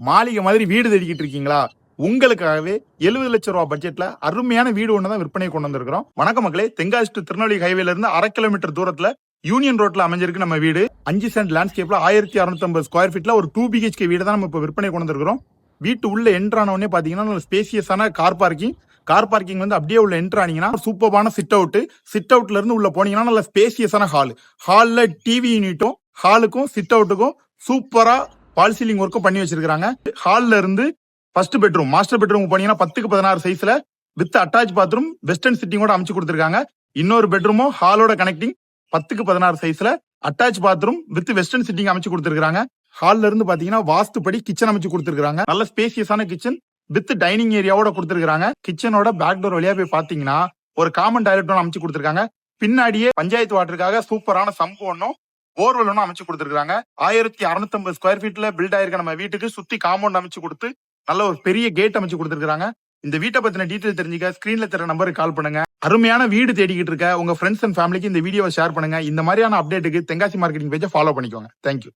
மாளிகை மாதிரி வீடு தேடிக்கிட்டு இருக்கீங்களா? உங்களுக்காகவே 70 லட்சம் ரூபாய் பட்ஜெட்ல அருமையான வீடு ஒண்ணுதான் விற்பனை கொண்டு வந்திருக்கிறோம். வணக்கம் மக்களே, தென்காசி டு திருநெல்வேலி ஹைவேல இருந்து 1/2 கிலோமீட்டர் தூரத்துல யூனியன் ரோட்ல அமைஞ்சிருக்கு நம்ம வீடு. 5 சென்ட் லேண்ட்ஸ்கேப்ல 1650 ஸ்கொயர் ஃபீட்ல ஒரு 2 BHK வீடு தான் நம்ம இப்ப விற்பனை கொண்டு வந்திருக்கிறோம். வீட்டு உள்ள என்ட்ரான உடனே பாத்தீங்கன்னா ஸ்பேசியஸான கார் பார்க்கிங் வந்து அப்படியே உள்ள என்ட்ரு ஆனீங்கன்னா சூப்பரான சிட் அவுட்ல இருந்து உள்ள போனீங்கன்னா நல்ல ஸ்பேசியஸான ஹால்ல டிவி யூனிட்டும் ஹாலுக்கும் சிட் அவுட்டுக்கும் சூப்பரா பால் சீலிங் ஒர்க்கும் பண்ணி வச்சிருக்காங்க. ஹால்ல இருந்து ஃபர்ஸ்ட் பெட்ரூம் மாஸ்டர் பெட்ரூம் போனீங்கன்னா 10க்கு 16 சைஸ்ல வித் அட்டாச் பாத்ரூம் வெஸ்டர்ன் சிட்டிங்கோட அமைச்சு கொடுத்திருக்காங்க. இன்னொரு பெட்ரூமும் ஹாலோட கனெக்டிங் 10க்கு 16 சைஸ்ல attach bathroom with western sitting அமைச்சு கொடுத்திருக்காங்க. ஹால்ல இருந்து பாத்தீங்கன்னா வாஸ்துபடி கிச்சன் அமைச்சு கொடுத்திருக்காங்க. நல்ல ஸ்பேசியஸான கிச்சன் வித் டைனிங் ஏரியாவோட கொடுத்திருக்காங்க. கிச்சனோட பேக் டோர் வழியா போய் பாத்தீங்கன்னா ஒரு காமன் டாய்லெட் ஒன்று அமைச்சு கொடுத்திருக்காங்க. பின்னாடியே பஞ்சாயத்து வாட்டருக்காக சூப்பரான சம்பு ஒன்னும் போர்வெல் ஒன்னும் அமைச்சு கொடுத்திருக்காங்க. 1650 ஸ்கொயர் ஃபீட்ல பில்ட் ஆயிருக்க நம்ம வீட்டுக்கு சுத்தி காம்பவுண்ட் அமைச்சு கொடுத்து நல்ல ஒரு பெரிய கேட் அமைச்சு கொடுத்திருக்காங்க. இந்த வீட்டை பத்தின டீடைல் தெரிஞ்சுக்க ஸ்கிரீன்ல தர நம்பருக்கு கால் பண்ணுங்க. அருமையான வீடு தேடிக்கிட்டு இருக்க உங்க ஃப்ரெண்ட்ஸ் அண்ட் ஃபேமிலிக்கு இந்த வீடியோவை ஷேர் பண்ணுங்க. இந்த மாதிரியான அப்டேட்டுக்கு தென்காசி மார்க்கெட்டிங் பேஜை ஃபாலோ பண்ணிக்கோங்க. தேங்க்யூ.